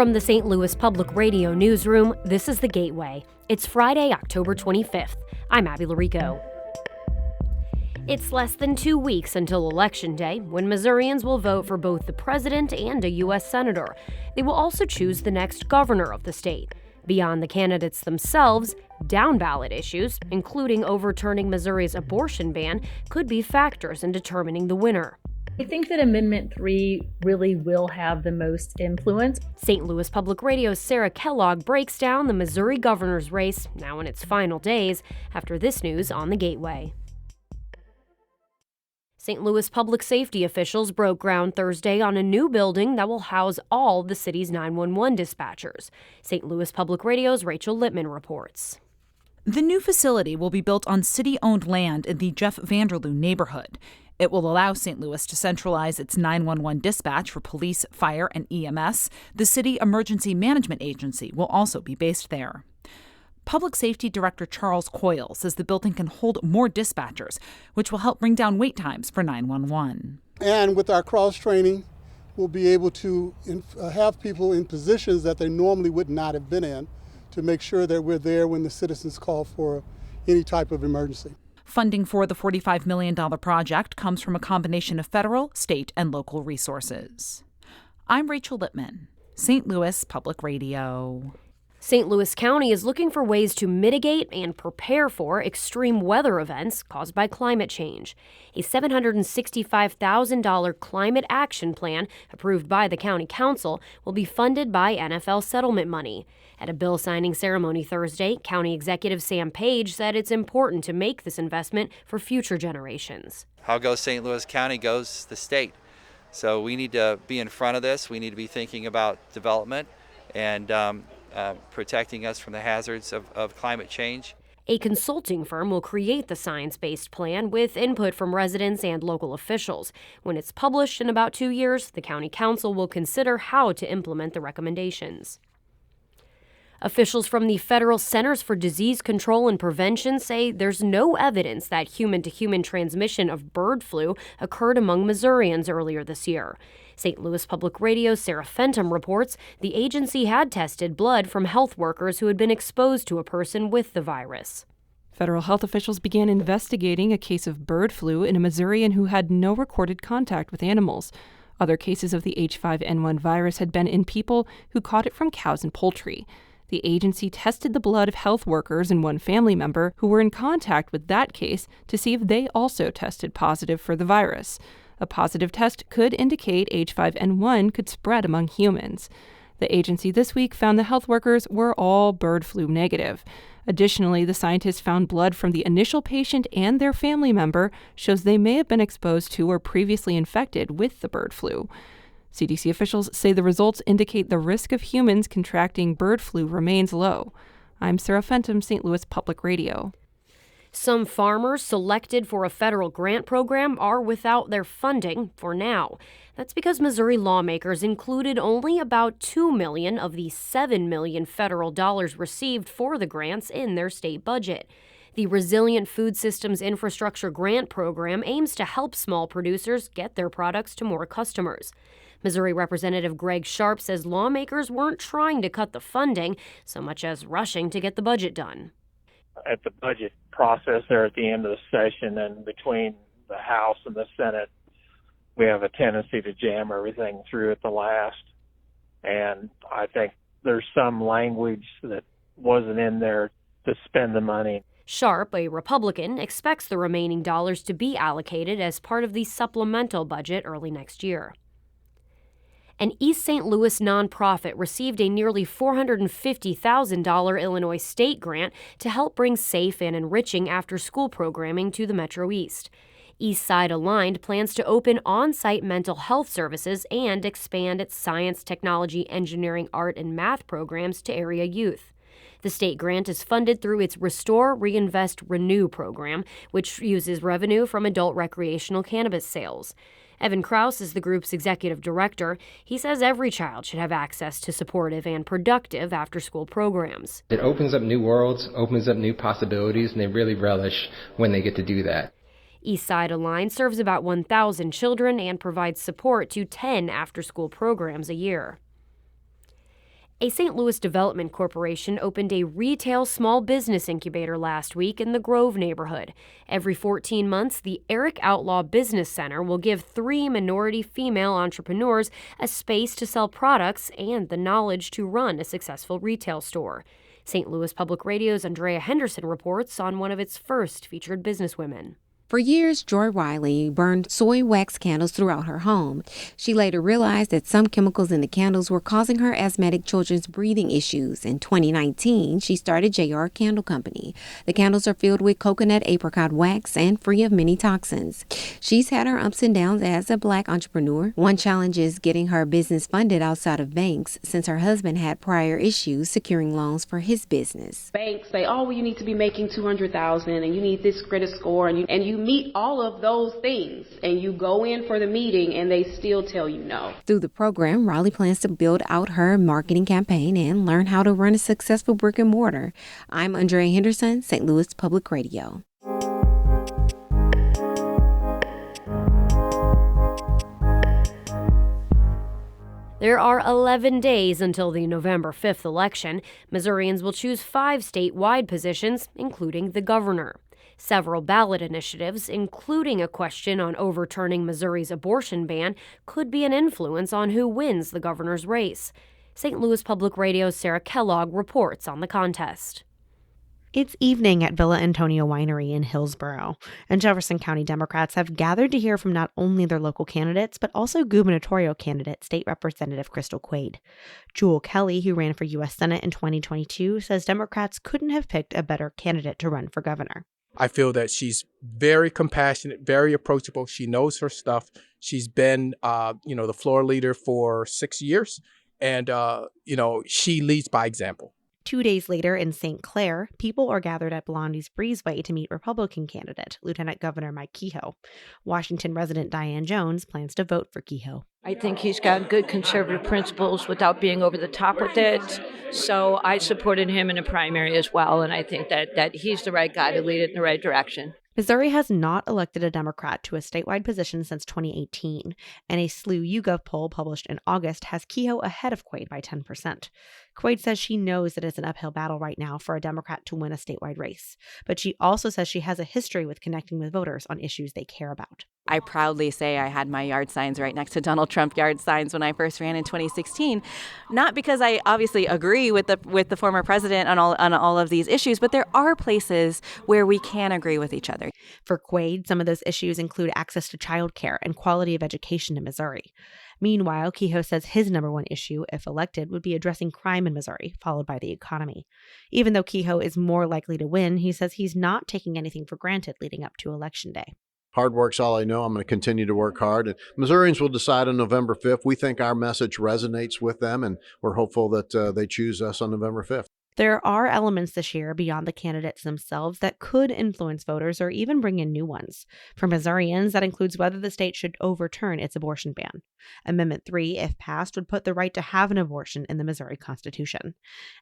From the St. Louis Public Radio newsroom, this is The Gateway. It's Friday, October 25th. I'm Abby Larico. It's less than 2 weeks until Election Day, when Missourians will vote for both the president and a U.S. senator. They will also choose the next governor of the state. Beyond the candidates themselves, down-ballot issues, including overturning Missouri's abortion ban, could be factors in determining the winner. I think that Amendment 3 really will have the most influence. St. Louis Public Radio's Sarah Kellogg breaks down the Missouri governor's race, now in its final days, after this news on The Gateway. St. Louis public safety officials broke ground Thursday on a new building that will house all the city's 911 dispatchers. St. Louis Public Radio's Rachel Littman reports. The new facility will be built on city-owned land in the Jeff Vanderloo neighborhood. It will allow St. Louis to centralize its 911 dispatch for police, fire, and EMS. The City Emergency Management Agency will also be based there. Public Safety Director Charles Coyle says the building can hold more dispatchers, which will help bring down wait times for 911. And with our cross-training, we'll be able to have people in positions that they normally would not have been in to make sure that we're there when the citizens call for any type of emergency. Funding for the $45 million project comes from a combination of federal, state, and local resources. I'm Rachel Littman, St. Louis Public Radio. St. Louis County is looking for ways to mitigate and prepare for extreme weather events caused by climate change. A $765,000 climate action plan approved by the county council will be funded by NFL settlement money. At a bill signing ceremony Thursday, County Executive Sam Page said it's important to make this investment for future generations. How goes St. Louis County goes the state. So we need to be in front of this. We need to be thinking about development and protecting us from the hazards of climate change. A consulting firm will create the science-based plan with input from residents and local officials. When it's published in about 2 years, the county council will consider how to implement the recommendations. Officials from the Federal Centers for Disease Control and Prevention say there's no evidence that human-to-human transmission of bird flu occurred among Missourians earlier this year. St. Louis Public Radio's Sarah Fenton reports the agency had tested blood from health workers who had been exposed to a person with the virus. Federal health officials began investigating a case of bird flu in a Missourian who had no recorded contact with animals. Other cases of the H5N1 virus had been in people who caught it from cows and poultry. The agency tested the blood of health workers and one family member who were in contact with that case to see if they also tested positive for the virus. A positive test could indicate H5N1 could spread among humans. The agency this week found the health workers were all bird flu negative. Additionally, the scientists found blood from the initial patient and their family member shows they may have been exposed to or previously infected with the bird flu. CDC officials say the results indicate the risk of humans contracting bird flu remains low. I'm Sarah Fenton, St. Louis Public Radio. Some farmers selected for a federal grant program are without their funding for now. That's because Missouri lawmakers included only about $2 million of the $7 million federal dollars received for the grants in their state budget. The Resilient Food Systems Infrastructure Grant Program aims to help small producers get their products to more customers. Missouri Representative Greg Sharp says lawmakers weren't trying to cut the funding so much as rushing to get the budget done. At the budget process there at the end of the session and between the House and the Senate, we have a tendency to jam everything through at the last. And I think there's some language that wasn't in there to spend the money. Sharp, a Republican, expects the remaining dollars to be allocated as part of the supplemental budget early next year. An East St. Louis nonprofit received a nearly $450,000 Illinois state grant to help bring safe and enriching after-school programming to the Metro East. East Side Aligned plans to open on-site mental health services and expand its science, technology, engineering, art, and math programs to area youth. The state grant is funded through its Restore, Reinvest, Renew program, which uses revenue from adult recreational cannabis sales. Evan Krause is the group's executive director. He says every child should have access to supportive and productive after-school programs. It opens up new worlds, opens up new possibilities, and they really relish when they get to do that. Eastside Aligned serves about 1,000 children and provides support to 10 after-school programs a year. A St. Louis development corporation opened a retail small business incubator last week in the Grove neighborhood. Every 14 months, the Eric Outlaw Business Center will give 3 minority female entrepreneurs a space to sell products and the knowledge to run a successful retail store. St. Louis Public Radio's Andrea Henderson reports on one of its first featured businesswomen. For years, Joy Wiley burned soy wax candles throughout her home. She later realized that some chemicals in the candles were causing her asthmatic children's breathing issues. In 2019, she started JR Candle Company. The candles are filled with coconut apricot wax and free of many toxins. She's had her ups and downs as a Black entrepreneur. One challenge is getting her business funded outside of banks, since her husband had prior issues securing loans for his business. Banks say, oh, well, you need to be making $200,000 and you need this credit score, and you meet all of those things, and you go in for the meeting and they still tell you no. Through the program, Raleigh plans to build out her marketing campaign and learn how to run a successful brick and mortar. I'm Andrea Henderson, St. Louis Public Radio. There are 11 days until the November 5th election. Missourians will choose 5 statewide positions, including the governor. Several ballot initiatives, including a question on overturning Missouri's abortion ban, could be an influence on who wins the governor's race. St. Louis Public Radio's Sarah Kellogg reports on the contest. It's evening at Villa Antonio Winery in Hillsborough, and Jefferson County Democrats have gathered to hear from not only their local candidates, but also gubernatorial candidate State Representative Crystal Quaid. Jewel Kelly, who ran for U.S. Senate in 2022, says Democrats couldn't have picked a better candidate to run for governor. I feel that she's very compassionate, very approachable. She knows her stuff. She's been, the floor leader for 6 years, and, she leads by example. 2 days later in St. Clair, people are gathered at Blondie's Breezeway to meet Republican candidate Lieutenant Governor Mike Kehoe. Washington resident Diane Jones plans to vote for Kehoe. I think he's got good conservative principles without being over the top with it. So I supported him in a primary as well, and I think that he's the right guy to lead it in the right direction. Missouri has not elected a Democrat to a statewide position since 2018, and a SLU YouGov poll published in August has Kehoe ahead of Quaid by 10%. Quaid says she knows that it's an uphill battle right now for a Democrat to win a statewide race, but she also says she has a history with connecting with voters on issues they care about. I proudly say I had my yard signs right next to Donald Trump yard signs when I first ran in 2016, not because I obviously agree with the former president on all of these issues, but there are places where we can agree with each other. For Quaid, some of those issues include access to childcare and quality of education in Missouri. Meanwhile, Kehoe says his number one issue, if elected, would be addressing crime in Missouri, followed by the economy. Even though Kehoe is more likely to win, he says he's not taking anything for granted leading up to Election Day. Hard work's all I know. I'm going to continue to work hard. And Missourians will decide on November 5th. We think our message resonates with them, and we're hopeful that they choose us on November 5th. There are elements this year beyond the candidates themselves that could influence voters or even bring in new ones. For Missourians, that includes whether the state should overturn its abortion ban. Amendment 3, if passed, would put the right to have an abortion in the Missouri Constitution.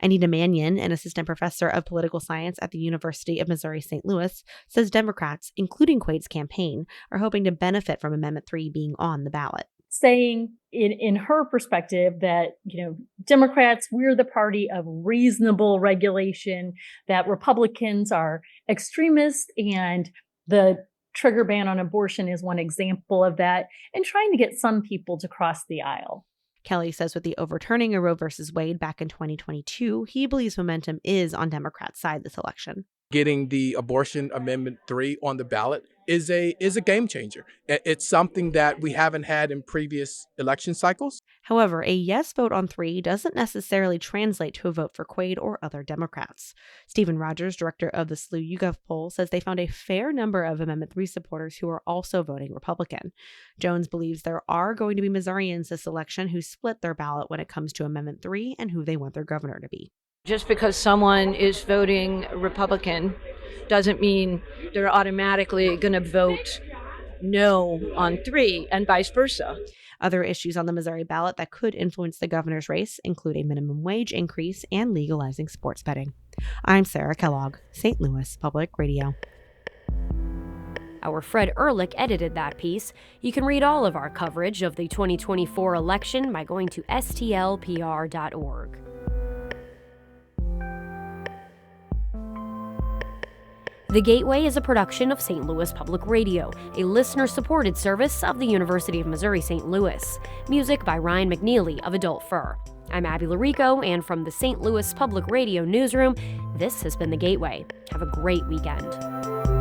Anita Mannion, an assistant professor of political science at the University of Missouri-St. Louis, says Democrats, including Quaid's campaign, are hoping to benefit from Amendment 3 being on the ballot. Saying in her perspective that, Democrats, we're the party of reasonable regulation, that Republicans are extremists, and the trigger ban on abortion is one example of that, and trying to get some people to cross the aisle. Kelly says with the overturning of Roe v. Wade back in 2022, he believes momentum is on Democrats' side this election. Getting the abortion amendment 3 on the ballot is a game changer. It's something that we haven't had in previous election cycles. However, a yes vote on 3 doesn't necessarily translate to a vote for Quaid or other Democrats. Stephen Rogers, director of the SLU YouGov poll, says they found a fair number of Amendment 3 supporters who are also voting Republican. Jones believes there are going to be Missourians this election who split their ballot when it comes to Amendment 3 and who they want their governor to be. Just because someone is voting Republican doesn't mean they're automatically going to vote no on 3, and vice versa. Other issues on the Missouri ballot that could influence the governor's race include a minimum wage increase and legalizing sports betting. I'm Sarah Kellogg, St. Louis Public Radio. Our Fred Ehrlich edited that piece. You can read all of our coverage of the 2024 election by going to stlpr.org. The Gateway is a production of St. Louis Public Radio, a listener-supported service of the University of Missouri St. Louis. Music by Ryan McNeely of Adult Fur. I'm Abby Larico, and from the St. Louis Public Radio newsroom, this has been The Gateway. Have a great weekend.